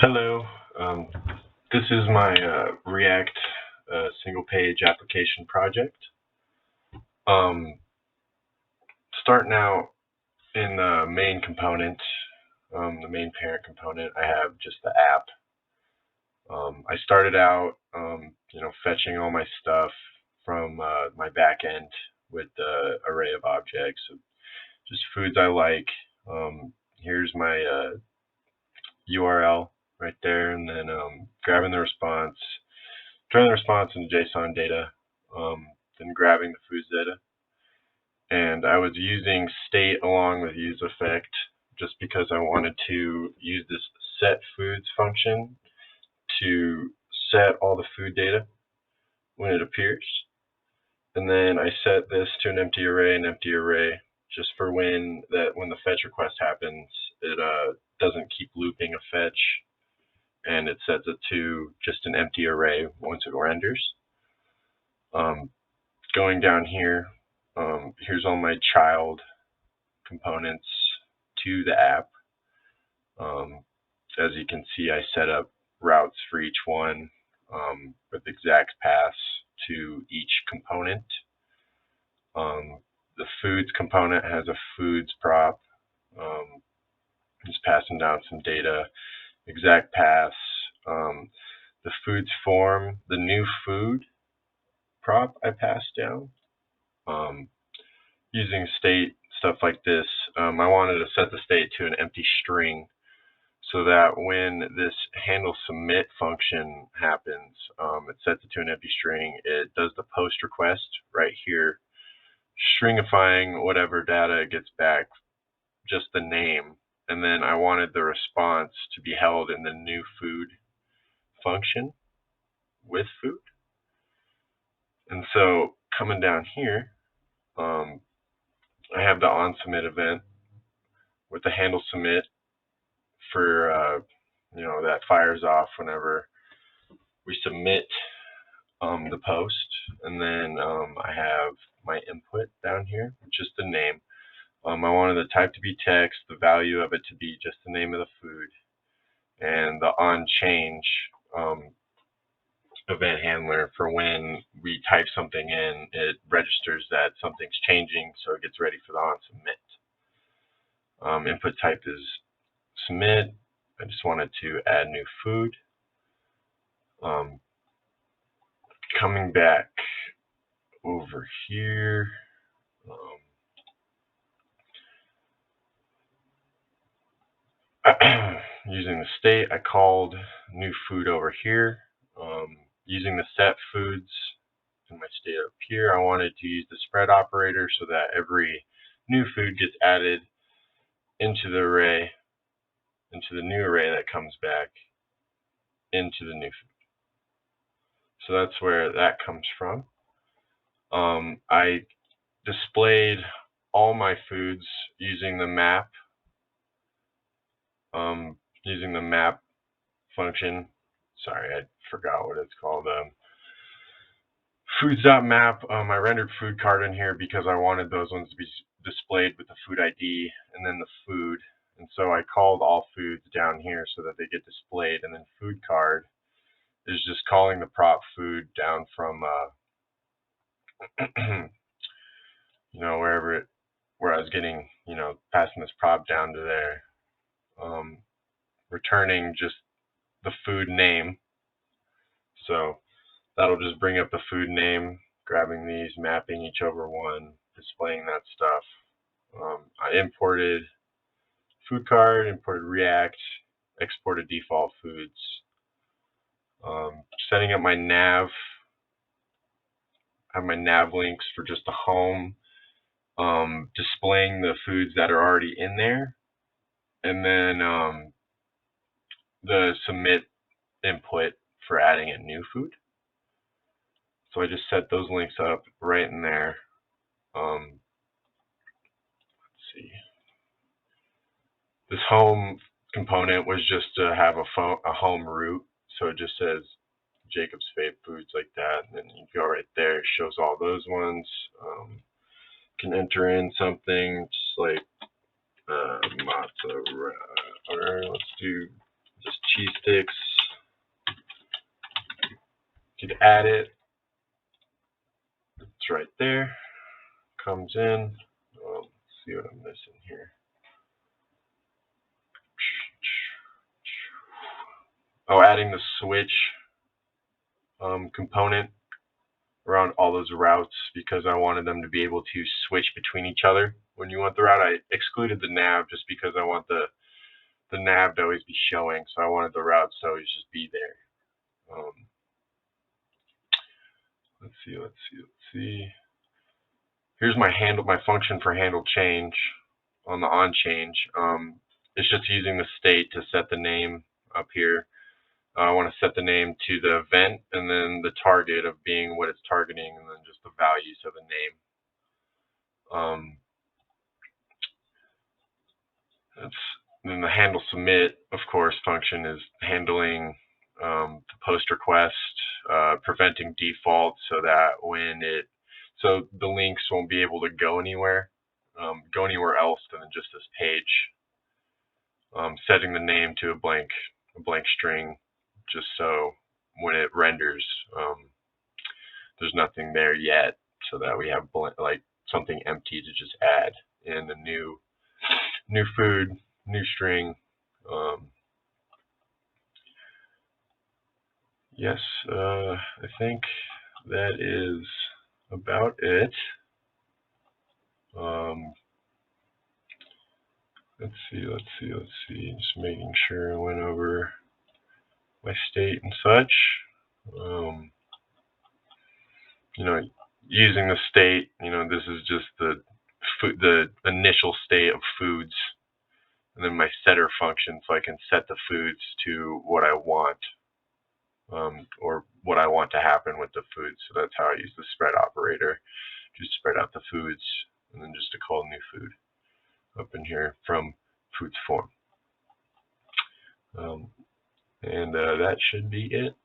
Hello. This is my React single page application project. Starting out in the main component, the main parent component, I have just the app. I started out, fetching all my stuff from my backend with the array of objects, of just foods I like. Here's my URL right there, and then grabbing the response, turning the response into JSON data, then grabbing the foods data. And I was using state along with use effect just because I wanted to use this set foods function to set all the food data when it appears. And then I set this to an empty array, just for when the fetch request happens, it doesn't keep looping a fetch, and it sets it to just an empty array once it renders. Going down here, here's all my child components to the app. As you can see, I set up routes for each one with exact paths to each component. The foods component has a foods prop, just passing down some data, exact paths. The FoodsForm, the new food prop I passed down. Using state, stuff like this, I wanted to set the state to an empty string so that when this handle submit function happens, it sets it to an empty string. It does the post request right here, stringifying whatever data it gets back, just the name, and then I wanted the response to be held in the new food function with food. And so coming down here, I have the onSubmit event with the handle submit for that fires off whenever we submit the post. And then I have my input down here, just the name. I wanted the type to be text, the value of it to be just the name of the food, and the onChange event handler for when we type something in, it registers that something's changing, so it gets ready for the onSubmit. Input type is submit. I just wanted to add new food. Coming back over here, using the state, I called new food over here. Using the set foods in my state up here, I wanted to use the spread operator so that every new food gets added into the array, into the new array that comes back into the new food. So that's where that comes from. I displayed all my foods using the map, function. Sorry, I forgot what it's called. Foods.map. I rendered food card in here because I wanted those ones to be displayed with the food ID and then the food. And so I called all foods down here so that they get displayed. And then food card is just calling the prop food down from where I was getting, passing this prop down to there, returning just the food name. So that'll just bring up the food name, grabbing these, mapping each over one, displaying that stuff. I imported food card, imported React, exported default foods. Setting up my nav. I have my nav links for just the home, displaying the foods that are already in there, and then the submit input for adding a new food. So I just set those links up right in there. Let's see. This home component was just to have a home root, so it just says Jacob's Fave Foods like that, and then you go right there. It shows all those ones. Can enter in something just like mozzarella, or let's do just cheese sticks. You could add it. It's right there. Comes in. Let's see what I'm missing here. Oh, adding the switch component around all those routes because I wanted them to be able to switch between each other when you want the route. I excluded the nav just because I want the nav to always be showing, so I wanted the routes to always just be there. Let's see. Here's my function for handle change on the on change. It's just using the state to set the name up here. I want to set the name to the event and then the target of being what it's targeting, and then just the values of the name. Then the handle submit, of course, function is handling the post request, preventing default so that so the links won't be able to go anywhere else than just this page. Setting the name to a blank string, just so when it renders, there's nothing there yet, so that we have like something empty to just add in the new food, new string. Yes, I think that is about it. Let's see. Just making sure I went over my state and such. Using the state, this is just the initial state of foods, and then my setter function, so I can set the foods to what I want, or what I want to happen with the foods. So that's how I use the spread operator. Just spread out the foods, and then just to call new food up in here from FoodsForm. And that should be it.